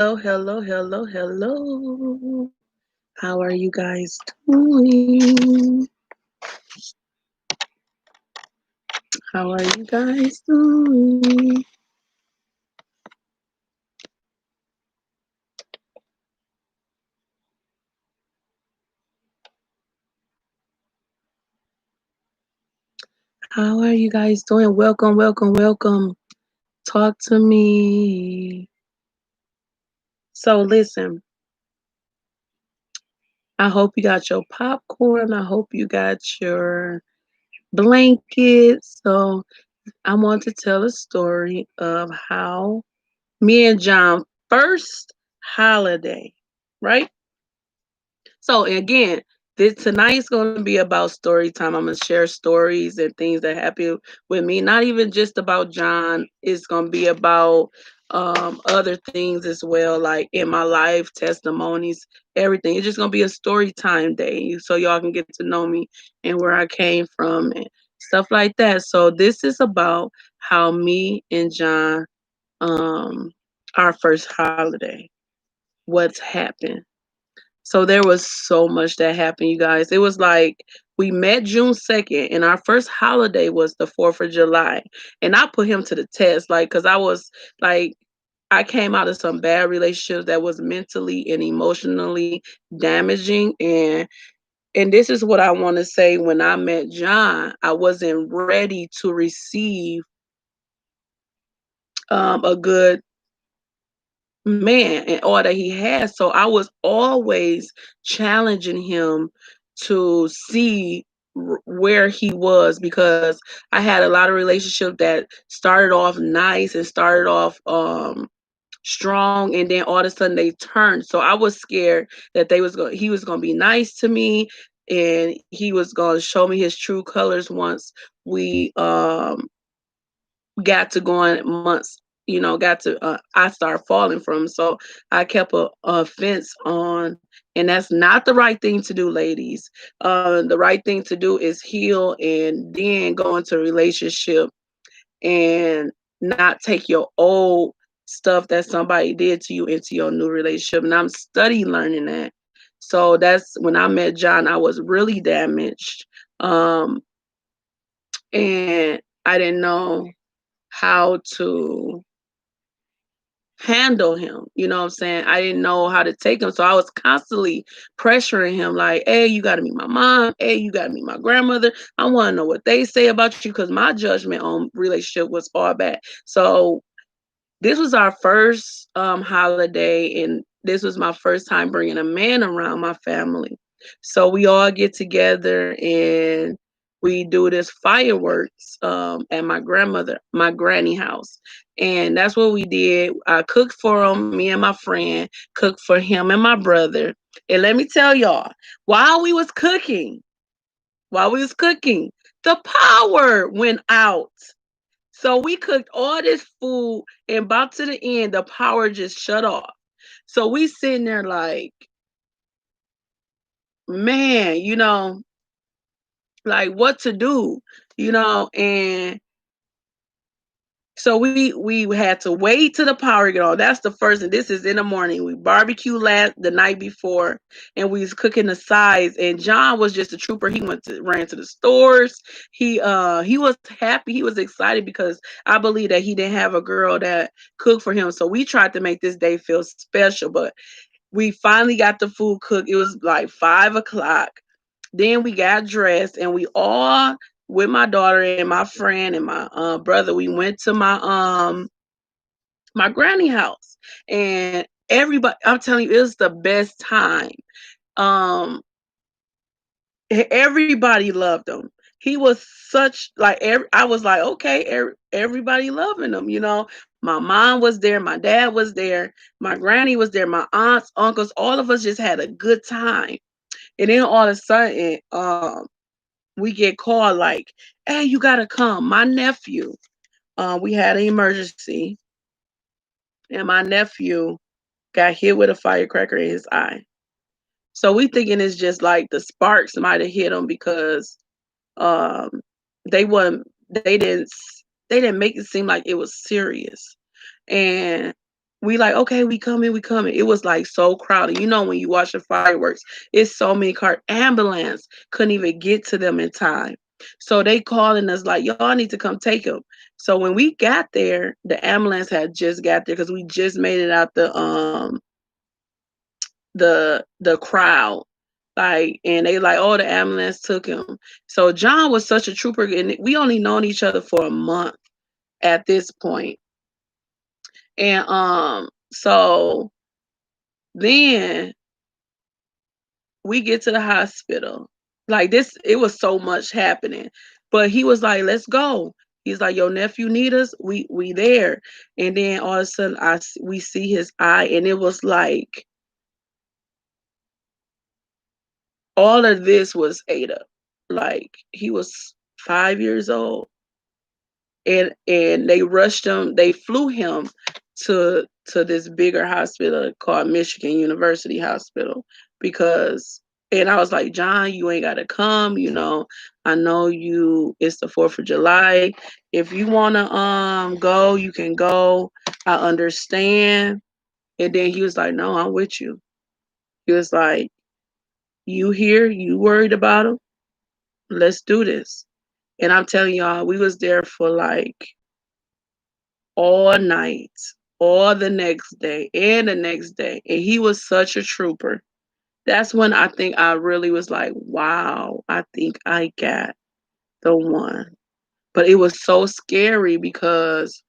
Hello, hello, hello. How are you guys doing? How are you guys doing? How are you guys doing? Welcome, welcome, welcome. Talk to me. So, listen, I hope you got your popcorn. I hope you got your blanket. So, I want to tell a story of how me and John first holiday, right? So again, this tonight's gonna be about story time. I'm gonna share stories and things that happen with me. Not even just about John. It's gonna be about other things as well, like in my life, testimonies, everything. It's just gonna be a story time day, so y'all can get to know me and where I came from and stuff like that. So this is about how me and John our first holiday. What's happened. So there was so much that happened, you guys. It was like we met June 2nd, and our first holiday was the 4th of July. And I put him to the test, like, because I was like, I came out of some bad relationships that was mentally and emotionally damaging. And this is what I want to say. When I met John, I wasn't ready to receive a good man and all that he has. So I was always challenging him to see where he was, because I had a lot of relationships that started off nice and started off strong, and then all of a sudden they turned. So I was scared that he was going to be nice to me, and he was going to show me his true colors once we got to going months, got to I started falling from. So I kept a fence on, and that's not the right thing to do, ladies. The right thing to do is heal and then go into a relationship and not take your old stuff that somebody did to you into your new relationship. And I'm study learning that. So that's when I met John, I was really damaged. And I didn't know how to handle him. You know what I'm saying? I didn't know how to take him. So I was constantly pressuring him, like, hey, you got to meet my mom. Hey, you got to meet my grandmother. I want to know what they say about you, because my judgment on relationship was far back. So this was our first holiday, and this was my first time bringing a man around my family. So we all get together and we do this fireworks at my granny house. And that's what we did. I cooked for him, me and my friend cooked for him and my brother. And let me tell y'all, while we was cooking, the power went out. So we cooked all this food, and about to the end, the power just shut off. So we sitting there like, man, like what to do, and so we had to wait till the power get on. That's the first, and this is in the morning. We barbecued the night before, and we was cooking the sides. And John was just a trooper. He ran to the stores. He was happy. He was excited because I believe that he didn't have a girl that cooked for him. So we tried to make this day feel special. But we finally got the food cooked. It was like 5 o'clock. Then we got dressed, and we all, with my daughter and my friend and my brother, we went to my granny house. And everybody, I'm telling you, it was the best time. Um, Everybody loved him. He was such like I was like, okay, everybody loving him. My mom was there, my dad was there, my granny was there, my aunts, uncles, all of us just had a good time. And then all of a sudden, we get called like, hey, you gotta come. My nephew, we had an emergency, and my nephew got hit with a firecracker in his eye. So we thinking it's just like the sparks might have hit him, because um they wasn't they didn't they didn't make it seem like it was serious. And we like, okay, we coming, we coming. It was like so crowded. You know, when you watch the fireworks, it's so many cars. Ambulance couldn't even get to them in time. So they calling us like, y'all need to come take them. So when we got there, the ambulance had just got there because we just made it out the crowd. Like, and they like, oh, the ambulance took him. So John was such a trooper, and we only known each other for a month at this point. And so then we get to the hospital. Like this, it was so much happening. But he was like, let's go. He's like, your nephew need us. We there. And then all of a sudden we see his eye, and it was like all of this was Ada. Like he was 5 years old. And they rushed him, they flew him to this bigger hospital called Michigan University Hospital because and I was like, John, you ain't gotta come, I know it's the 4th of July. If you wanna go, you can go. I understand. And then he was like, no, I'm with you. He was like, you here, you worried about him? Let's do this. And I'm telling y'all, we was there for like all night, all the next day, and the next day. And he was such a trooper. That's when I think I really was like, wow, I think I got the one. But it was so scary because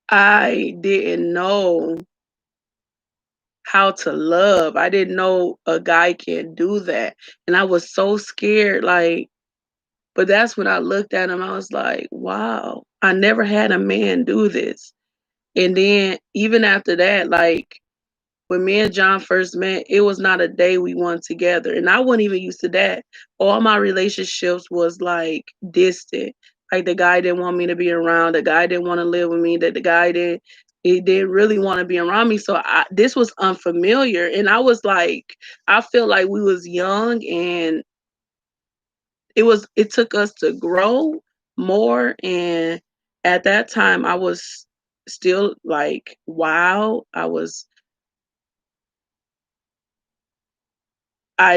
I didn't know how to love. I didn't know a guy can do that. And I was so scared. But that's when I looked at him, I was like, wow, I never had a man do this. And then even after that, like when me and John first met, it was not a day we went together. And I wasn't even used to that. All my relationships was like distant. Like the guy didn't want me to be around. The guy didn't want to live with me. That the guy he didn't really want to be around me. So this was unfamiliar. And I was like, I feel like we was young and it took us to grow more. And at that time I was still like, wow, I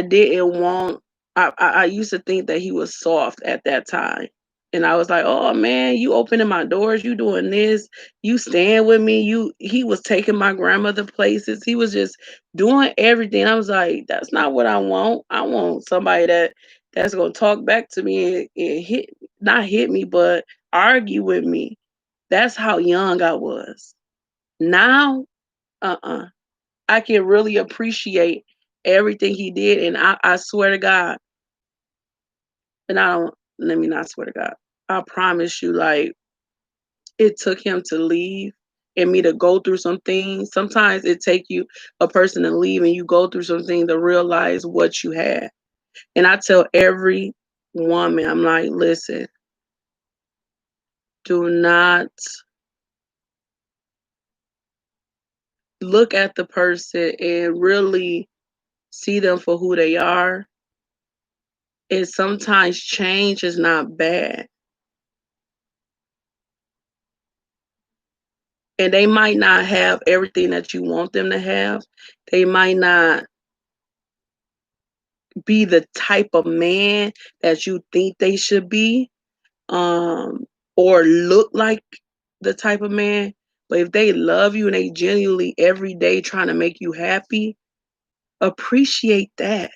didn't want I used to think that he was soft at that time. And I was like, oh man, you opening my doors, you doing this, you staying with me, he was taking my grandmother places, he was just doing everything. I was like, that's not what I want. I want somebody that's gonna talk back to me and hit not hit me, but argue with me. That's how young I was. Now, uh-uh. I can really appreciate everything he did. And I swear to God, and I don't, let me not swear to God. I promise you, like, it took him to leave and me to go through some things. Sometimes it take you a person to leave and you go through something to realize what you had. And I tell every woman, I'm like, listen, do not look at the person and really see them for who they are. And sometimes change is not bad. And they might not have everything that you want them to have. They might not be the type of man that you think they should be, or look like the type of man. But if they love you and they genuinely every day trying to make you happy, appreciate that.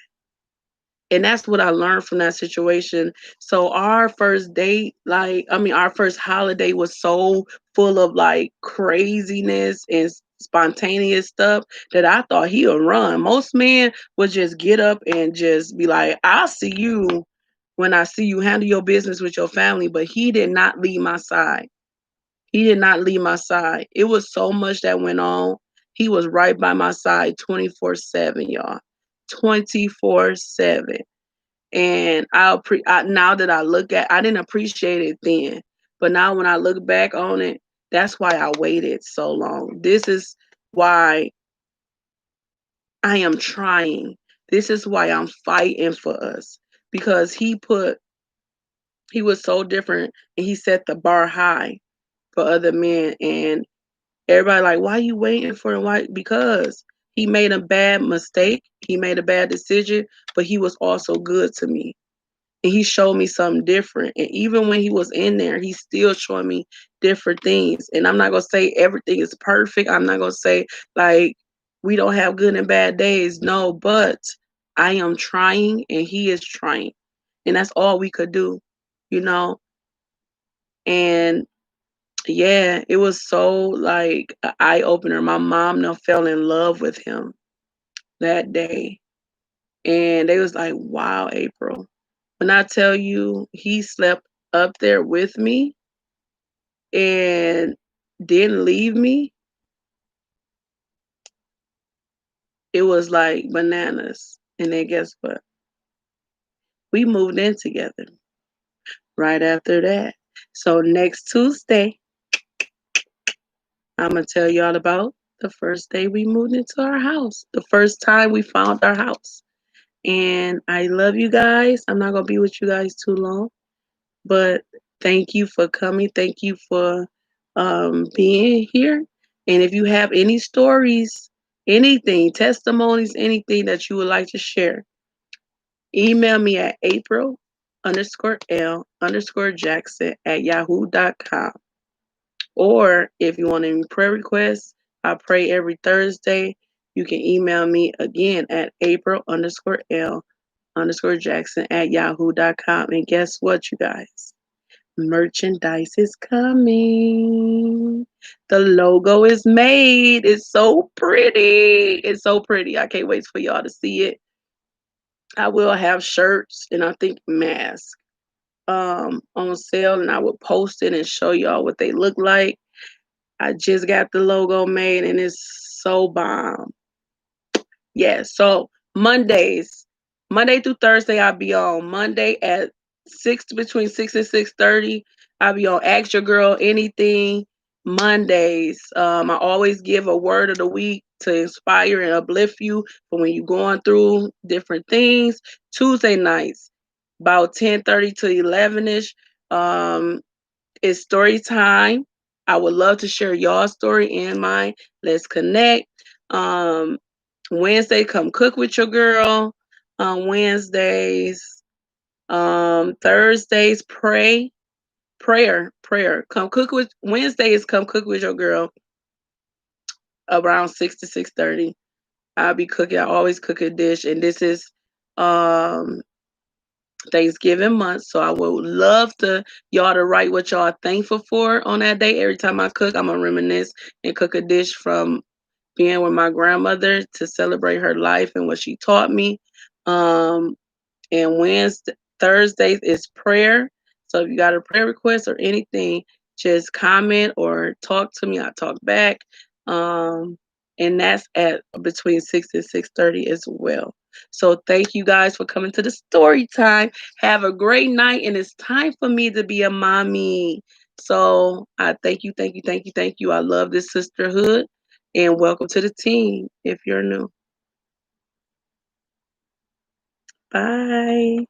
And that's what I learned from that situation. So our first date, our first holiday was so full of like craziness and spontaneous stuff that I thought he would run. Most men would just get up and just be like, I'll see you when I see you, handle your business with your family. But he did not leave my side. He did not leave my side. It was so much that went on. He was right by my side 24/7, y'all. 24/7. And now that I didn't appreciate it then, but now when I look back on it, that's why I waited so long. This is why I am trying. This is why I'm fighting for us, because he was so different and he set the bar high for other men. And Everybody like, why you waiting for him? Why? Because he made a bad mistake. He made a bad decision, but he was also good to me. And he showed me something different. And even when he was in there, he's still showing me different things. And I'm not gonna say everything is perfect. I'm not gonna say like we don't have good and bad days. No, but I am trying and he is trying. And that's all we could do, you know? And yeah, it was so like an eye opener. My mom now fell in love with him that day. And they was like, wow, April. When I tell you he slept up there with me and didn't leave me, it was like bananas. And then guess what? We moved in together right after that. So next Tuesday, I'm gonna tell y'all about the first day we moved into our house. The first time we found our house. And I love you guys. I'm not gonna be with you guys too long. But thank you for coming. Thank you for being here. And if you have any stories, anything, testimonies, anything that you would like to share, email me at April_L_Jackson@yahoo.com. Or if you want any prayer requests, I pray every Thursday. You can email me again at April_L_Jackson@yahoo.com. And guess what, you guys? Merchandise is coming. The logo is made. It's so pretty. It's so pretty. I can't wait for y'all to see it. I will have shirts and I think masks on sale, and I will post it and show y'all what they look like. I just got the logo made and it's so bomb. Yeah, so Monday through Thursday, I'll be on. Monday at between 6 and 6:30. I'll be on Ask Your Girl Anything. Mondays, I always give a word of the week to inspire and uplift you for when you're going through different things. Tuesday nights, about 10:30 to 11ish, is story time. I would love to share your story and mine. Let's connect. Um, Wednesday, come cook with your girl. Wednesdays, Thursdays, prayer. Come cook with Wednesdays. Come cook with your girl around 6 to 6:30. I'll be cooking. I always cook a dish, and this is um Thanksgiving month, so I would love to y'all to write what y'all are thankful for on that day. Every time I cook, I'm gonna reminisce and cook a dish from being with my grandmother to celebrate her life and what she taught me. Um, and Thursdays is prayer. So if you got a prayer request or anything, just comment or talk to me. I talk back. Um, and that's at between 6 and 6:30 as well. So thank you guys for coming to the story time. Have a great night, and it's time for me to be a mommy. So I thank you, thank you, thank you, thank you. I love this sisterhood, and welcome to the team if you're new. Bye.